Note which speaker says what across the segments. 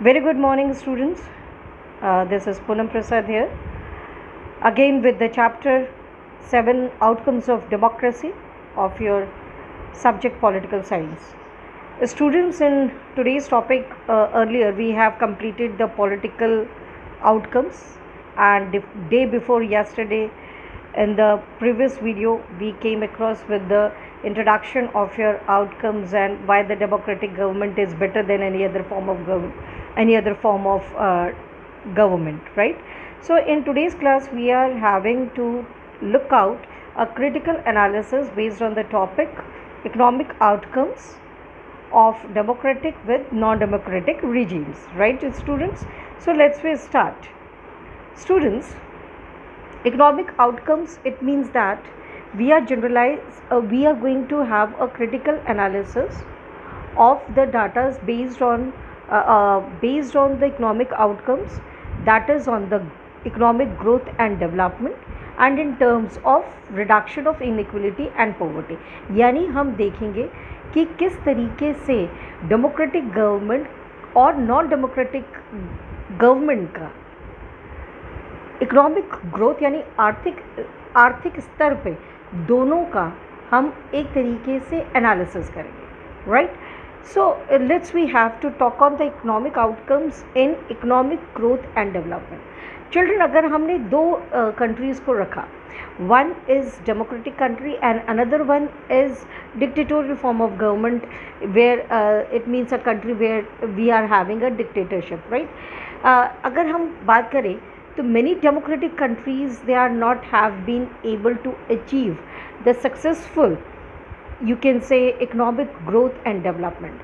Speaker 1: Very good morning, students. This is Poonam Prasad here, again with the chapter 7 Outcomes of Democracy of your subject Political Science. Students, in today's topic, earlier we have completed the political outcomes, and the day before yesterday, in the previous video, we came across with the introduction of your outcomes and why the democratic government is better than any other form of government, right? So in today's class we are having to look out a critical analysis based on the topic economic outcomes of democratic with non-democratic regimes, right students? So let's start. Students, economic outcomes, it means that we are going to have a critical analysis of the data based on the economic outcomes, that is on the economic growth and development, and in terms of reduction of inequality and poverty. यानी हम देखेंगे कि किस तरीके से democratic government और non democratic government का economic growth यानी आर्थिक स्तर पे दोनों का हम एक तरीके से एनालिसिस करेंगे, right? So we have to talk on the economic outcomes in economic growth and development. Children, अगर हमने दो countries को रखा, one is democratic country and another one is dictatorial form of government, where it means a country where we are having a dictatorship, right? अगर हम बात करें तो many democratic countries, they are not have been able to achieve the successful, you can say, economic growth and development.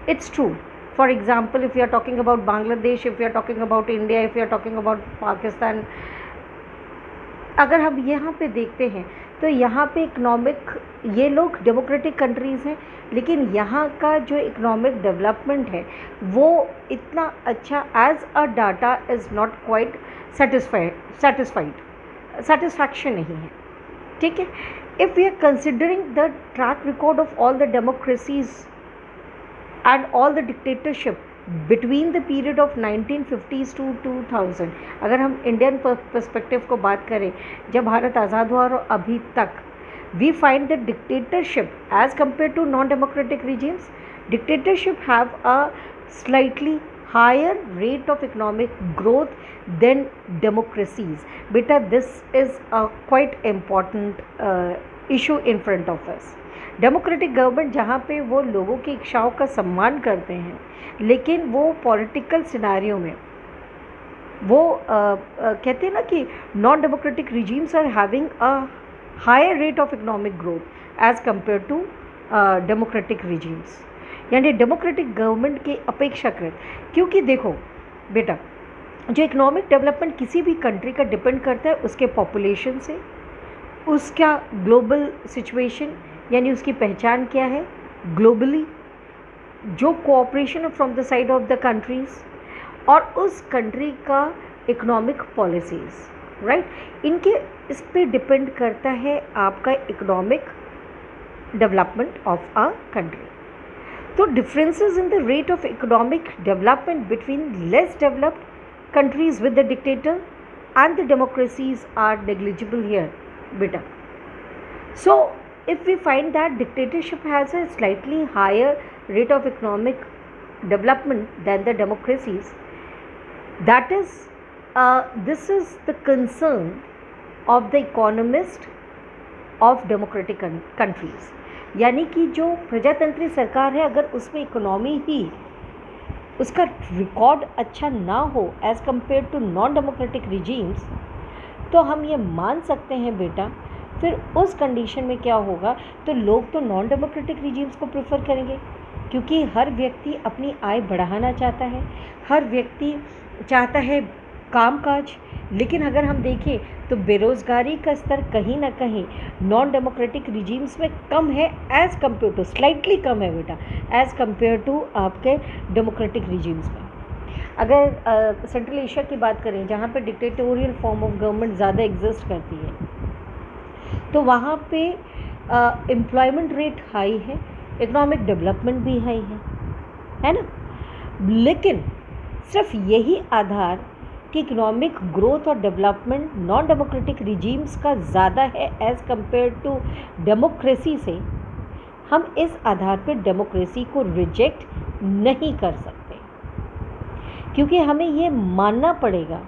Speaker 1: It's true. For example, if you are talking about Bangladesh, if you are talking about India, if you are talking about Pakistan, अगर हम यहाँ पे देखते हैं तो यहाँ पे economic, ये लोग डेमोक्रेटिक कंट्रीज़ हैं, लेकिन यहाँ का जो इकोनॉमिक डेवलपमेंट है वो इतना अच्छा as a data is not quite satisfaction नहीं है, ठीक है? If we are considering the track record of all the democracies and all the dictatorship between the period of 1950s to 2000, अगर हम इंडियन पर्सपेक्टिव को बात करें, जब भारत आज़ाद हुआ और अभी तक, we find that dictatorship as compared to non-democratic regimes, dictatorship have a slightly higher rate of economic growth than democracies. Beta, this is a quite important issue in front of us. Democratic government जहाँ पे वो लोगों की इच्छाओं का सम्मान करते हैं, लेकिन वो पॉलिटिकल सिनारियों में वो कहते हैं ना कि non democratic regimes are having a higher rate of economic growth as compare to democratic regimes, यानी डेमोक्रेटिक गवर्नमेंट के अपेक्षाकृत. क्योंकि देखो बेटा, जो इकोनॉमिक डेवलपमेंट किसी भी कंट्री का डिपेंड करता है उसके पॉपुलेशन से, उसका ग्लोबल सिचुएशन यानी उसकी पहचान क्या है ग्लोबली, जो cooperation from the side of the countries, और उस कंट्री का इकोनॉमिक पॉलिसीज़, राइट? इनके इस पे डिपेंड करता है आपका economic development of a country. तो differences in the rate of economic development between less developed countries with the dictator and the democracies are negligible here, beta. So if we find that dictatorship has a slightly higher rate of economic development than the democracies, that is this is the concern of the economist of democratic countries. यानी कि जो प्रजातंत्री सरकार है, अगर उसमें economy ही उसका record अच्छा ना हो as compare to non democratic regimes, तो हम ये मान सकते हैं बेटा, फिर उस कंडीशन में क्या होगा, तो लोग तो नॉन डेमोक्रेटिक रिजीम्स को प्रेफर करेंगे, क्योंकि हर व्यक्ति अपनी आय बढ़ाना चाहता है, हर व्यक्ति चाहता है कामकाज. लेकिन अगर हम देखें तो बेरोज़गारी का स्तर कहीं ना कहीं नॉन डेमोक्रेटिक रिजीम्स में कम है एज़ कम्पेयर टू, स्लाइटली कम है बेटा, एज़ कम्पेयर टू आपके डेमोक्रेटिक रिजीम्स में. अगर सेंट्रल एशिया की बात करें, जहाँ पे डिक्टेटोरियल फॉर्म ऑफ गवर्नमेंट ज़्यादा एग्जिस्ट करती है, तो वहाँ पे एम्प्लॉयमेंट रेट हाई है, इकोनॉमिक डेवलपमेंट भी हाई है ना? लेकिन सिर्फ यही आधार कि इकोनॉमिक ग्रोथ और डेवलपमेंट नॉन डेमोक्रेटिक रिजीम्स का ज़्यादा है एज़ कम्पेयर टू डेमोक्रेसी से, हम इस आधार पर डेमोक्रेसी को रिजेक्ट नहीं कर सकते, क्योंकि हमें ये मानना पड़ेगा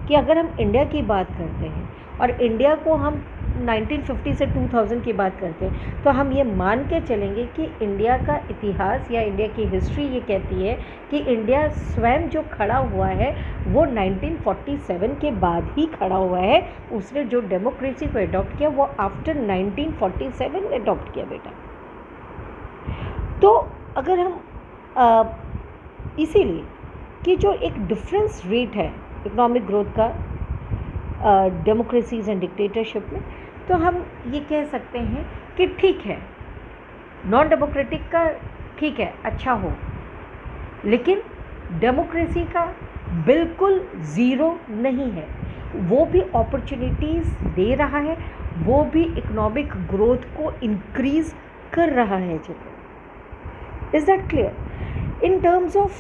Speaker 1: कि अगर हम इंडिया की बात करते हैं और इंडिया को हम 1950 से 2000 की बात करते हैं, तो हम ये मान के चलेंगे कि इंडिया का इतिहास या इंडिया की हिस्ट्री ये कहती है कि इंडिया स्वयं जो खड़ा हुआ है वो 1947 के बाद ही खड़ा हुआ है। उसने जो डेमोक्रेसी को अडॉप्ट किया वो आफ्टर 1947 अडॉप्ट किया बेटा। तो अगर हम इसीलिए कि जो एक डिफरेंस रेट है इकोनॉमिक ग्रोथ का डेमोक्रेसीज एंड डिक्टेटरशिप में, तो हम ये कह सकते हैं कि ठीक है नॉन डेमोक्रेटिक का ठीक है अच्छा हो, लेकिन डेमोक्रेसी का बिल्कुल ज़ीरो नहीं है। वो भी अपॉर्चुनिटीज़ दे रहा है, वो भी इकोनॉमिक ग्रोथ को इंक्रीज़ कर रहा है। Is that clear? In terms of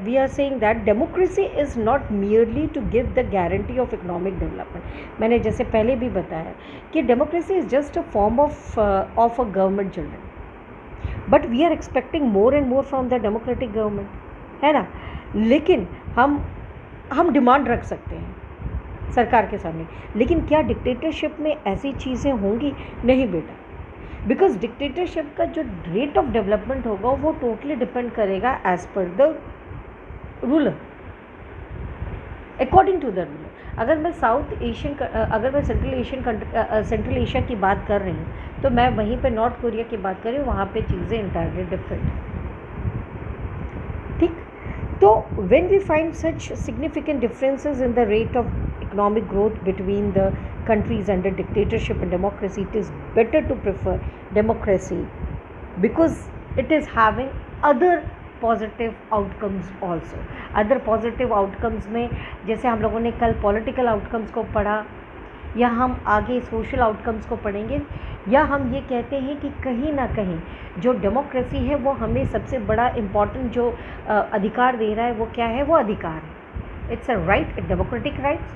Speaker 1: we are saying that democracy is not merely to give the guarantee of economic development. मैंने जैसे पहले भी बताया कि democracy is just a form of a government children, but we are expecting more and more from the democratic government, है ना। लेकिन हम डिमांड रख सकते हैं सरकार के सामने, लेकिन क्या डिक्टेटरशिप में ऐसी चीज़ें होंगी? नहीं बेटा, बिकॉज डिक्टेटरशिप का जो रेट ऑफ डेवलपमेंट होगा वो टोटली डिपेंड करेगा as per the ruler, according to the ruler. अगर मैं अगर मैं सेंट्रल एशिया की बात कर रही हूँ तो मैं वहीं पे नॉर्थ कोरिया की बात कर रही हूँ, वहाँ पे चीज़ें इंटायरली डिफरेंट हैं। ठीक, तो when we find such significant differences in the rate of economic growth between the countries under dictatorship and democracy, it is better to prefer democracy because it is having other positive outcomes also. Other positive outcomes में जैसे हम लोगों ने कल political outcomes को पढ़ा, या हम आगे social outcomes को पढ़ेंगे, या हम ये कहते हैं कि कहीं ना कहीं जो डेमोक्रेसी है वो हमें सबसे बड़ा इम्पॉर्टेंट जो अधिकार दे रहा है वो क्या है? वो अधिकार है। It's a right, democratic rights.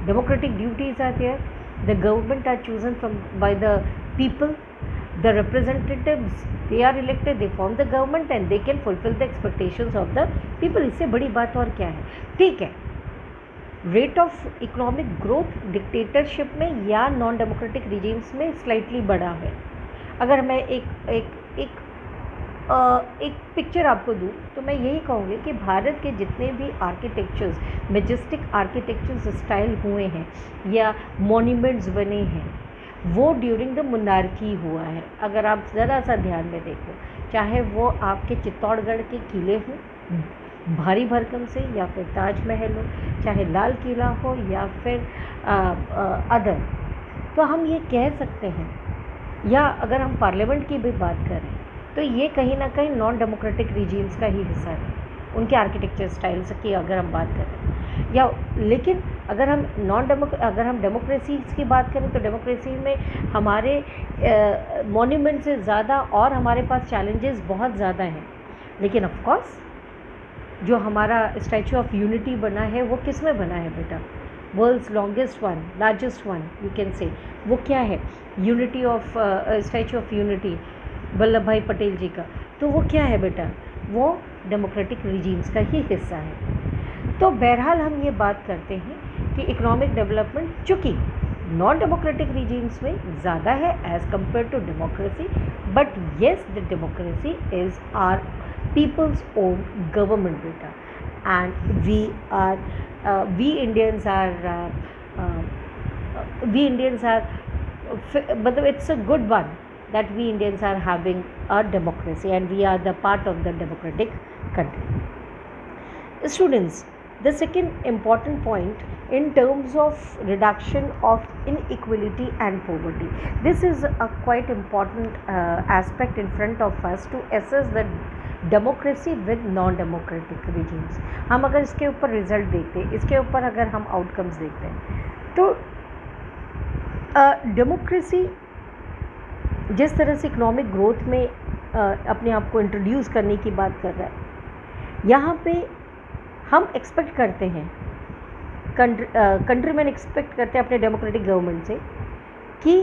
Speaker 1: Democratic duties are there. The government are chosen by the people. The representatives, they are elected, they form the government and they can fulfill the expectations of the people. इससे बड़ी बात और क्या है? ठीक है, rate of economic growth dictatorship में या नॉन डेमोक्रेटिक रिजीम्स में स्लाइटली बड़ा है। अगर मैं एक पिक्चर आपको दूँ तो मैं यही कहूँगी कि भारत के जितने भी आर्किटेक्चर्स, मेजेस्टिक आर्किटेक्चर्स स्टाइल हुए हैं या मॉन्यूमेंट्स बने हैं, वो ड्यूरिंग द मोनार्की हुआ है। अगर आप ज़रा सा ध्यान में देखो, चाहे वो आपके चित्तौड़गढ़ के किले हों भारी भरकम से, या फिर ताजमहल हो, चाहे लाल किला हो, या फिर अदर, तो हम ये कह सकते हैं, या अगर हम पार्लियामेंट की भी बात करें तो ये कहीं ना कहीं नॉन डेमोक्रेटिक रिजीम्स का ही हिस्सा है, उनके आर्किटेक्चर स्टाइल्स की अगर हम बात करें। या लेकिन अगर हम डेमोक्रेसीज़ की बात करें तो डेमोक्रेसी में हमारे मॉन्यूमेंट से ज़्यादा और हमारे पास चैलेंजेस बहुत ज़्यादा हैं। लेकिन ऑफ कोर्स जो हमारा स्टैचू ऑफ यूनिटी बना है वो किस में बना है बेटा? World's longest one, largest one you can say, वो क्या है? Unity of statue of unity Vallabhbhai Patel जी का। तो वो क्या है बेटा? वो डेमोक्रेटिक रिजीम्स का ही हिस्सा है। तो बहरहाल हम ये बात करते हैं कि इकोनॉमिक डेवलपमेंट चूँकि नॉन डेमोक्रेटिक रिजीम्स में ज़्यादा है as compare to democracy, but yes the democracy is are people's own government data, and we Indians are but it's a good one that we Indians are having a democracy and we are the part of the democratic country. Students, the second important point in terms of reduction of inequality and poverty, this is a quite important aspect in front of us to assess the democracy with non democratic regimes. हम अगर इसके ऊपर result देखते हैं, इसके ऊपर अगर हम आउटकम्स देखते हैं, तो डेमोक्रेसी जिस तरह से इकोनॉमिक ग्रोथ में अपने आप को इंट्रोड्यूस करने की बात कर रहा है, यहाँ पे हम एक्सपेक्ट करते हैं, कंट्रीमैन एक्सपेक्ट करते हैं अपने डेमोक्रेटिक गवर्नमेंट से कि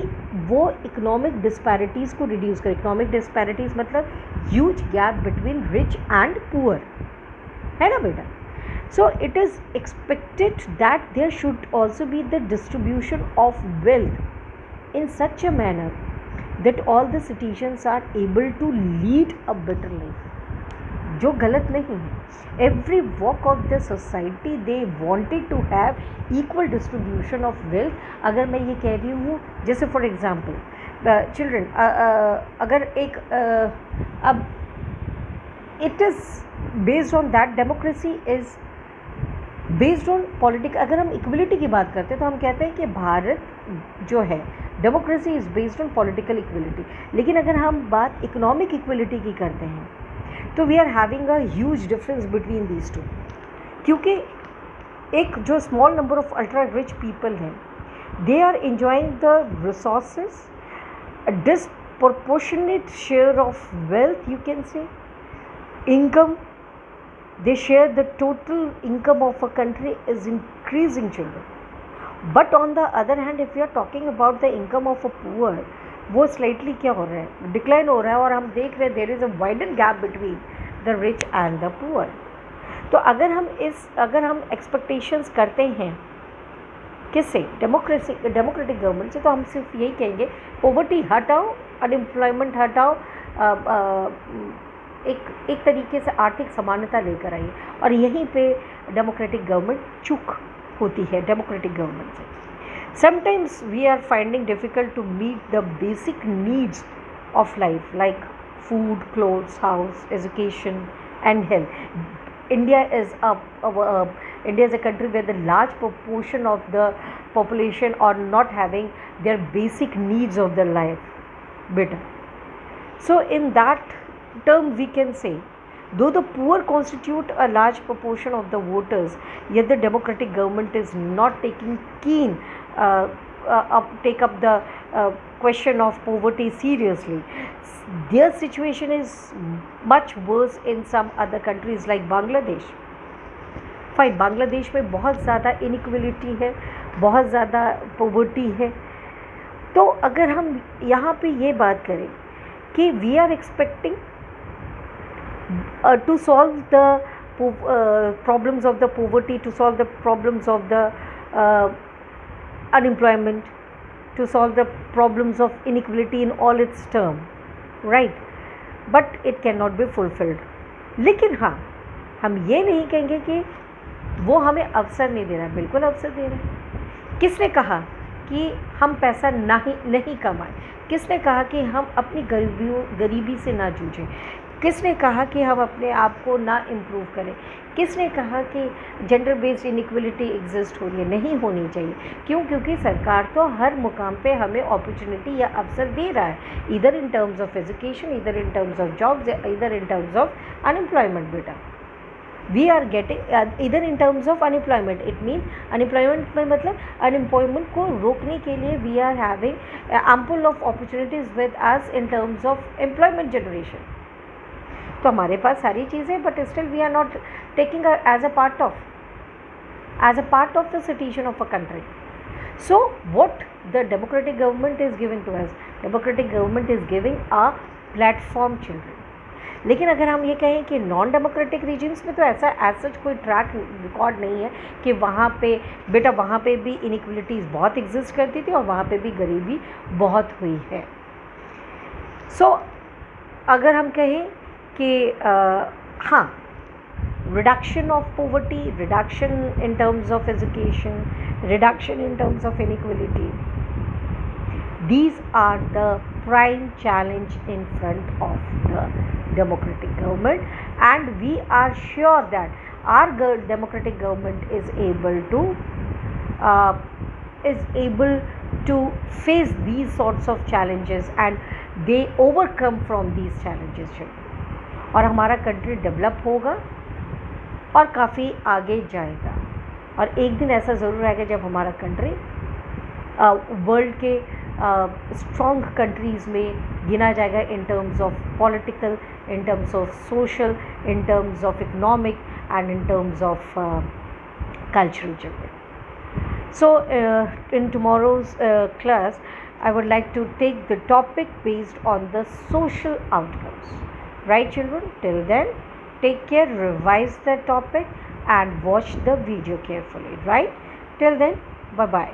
Speaker 1: वो इकोनॉमिक डिस्पैरिटीज़ को रिड्यूस करे। इकोनॉमिक डिस्पैरिटीज़ मतलब huge gap between rich and poor, है ना बेटा। So it is expected that there should also be the distribution of wealth in such a manner that all the citizens are able to lead a better life, जो गलत नहीं है। every walk of the society they wanted to have equal distribution of wealth। अगर मैं ये कह रही हूँ, जैसे फॉर एग्जाम्पल चिल्ड्रन, अगर एक अब it is based on that, democracy is based on politic. अगर हम इक्वलिटी की बात करते हैं तो हम कहते हैं कि भारत जो है democracy is based on political equality. लेकिन अगर हम बात इकोनॉमिक इक्वलिटी की करते हैं तो we are having a huge difference between these two, क्योंकि एक जो small number of ultra rich people हैं, they are enjoying the resources, disproportionate share of wealth, you can say income, they share the total income of a country is increasing, children. But on the other hand, if we are talking about the income of a poor, वो slightly क्या हो रहा है, decline हो रहा है, और हम देख रहे हैं there is a widen gap between the rich and the poor. तो अगर हम एक्सपेक्टेशंस करते हैं किससे, डेमोक्रेटिक गवर्नमेंट से, तो हम सिर्फ यही कहेंगे पॉवर्टी हटाओ, अनएम्प्लॉयमेंट हटाओ, एक तरीके से आर्थिक समानता लेकर आइए। और यहीं पे डेमोक्रेटिक गवर्नमेंट चूक होती है डेमोक्रेटिक गवर्नमेंट से। Sometimes we are finding difficult to meet the basic needs of life like food, clothes, house, education and health. India is a country where the large proportion of the population are not having their basic needs of their life better. So in that term we can say, though the poor constitute a large proportion of the voters, yet the democratic government is not taking take up the question of poverty seriously. Their situation is much worse in some other countries like Bangladesh. Fine, Bangladesh में बहुत ज़्यादा inequality है, बहुत ज़्यादा poverty है। तो अगर हम यहाँ पे ये बात करें कि we are expecting to solve the problems of the poverty, to solve the problems of the unemployment, to solve the problems of inequality in all its term, right? But it cannot be fulfilled. लेकिन हाँ, हम ये नहीं कहेंगे कि वो हमें अवसर नहीं दे रहा, बिल्कुल अवसर दे रहे हैं। किसने कहा कि हम पैसा नहीं कमाएं? किसने कहा कि हम अपनी गरीबी से ना जूझें? किसने कहा कि हम अपने आप को ना इम्प्रूव करें? किसने कहा कि जेंडर बेस्ड इनइक्वलिटी एग्जिस्ट हो रही है? नहीं होनी चाहिए। क्यों? क्योंकि सरकार तो हर मुकाम पे हमें अपॉर्चुनिटी या अवसर दे रहा है, इधर इन टर्म्स ऑफ एजुकेशन, इधर इन टर्म्स ऑफ जॉब्स, इधर इन टर्म्स ऑफ अनएम्प्लॉयमेंट। बेटा, वी आर गेटिंग इधर in terms of unemployment, it mean unemployment में मतलब अनएम्प्लॉयमेंट को रोकने के लिए we are having ample of opportunities with us in terms of employment generation. तो हमारे पास सारी चीज़ें, but still we are not taking as a part of the citizen of a country. So what the democratic government is giving to us, democratic government is giving a platform children. लेकिन अगर हम ये कहें कि non democratic regions में तो ऐसा as such कोई ट्रैक रिकॉर्ड नहीं है कि वहाँ पे बेटा वहाँ पे भी इनइक्वलिटीज़ बहुत एग्जिस्ट करती थी और वहाँ पे भी गरीबी बहुत हुई है। सो अगर हम कहें कि हाँ, reduction of poverty, reduction in terms of education, reduction in terms of inequality, these are the prime challenge in front of the democratic government, and we are sure that our democratic government is able to face these sorts of challenges and they overcome from these challenges, और हमारा country develop होगा और काफ़ी आगे जाएगा। और एक दिन ऐसा ज़रूर आएगा जब हमारा कंट्री वर्ल्ड के स्ट्रॉन्ग कंट्रीज़ में गिना जाएगा इन terms of political, in terms of social, in terms of economic and in terms of cultural children. So, in tomorrow's class, I would like to take the topic based on the social outcomes. Right, children? Till then, take care, revise the topic, and watch the video carefully. Right? Till then, bye bye.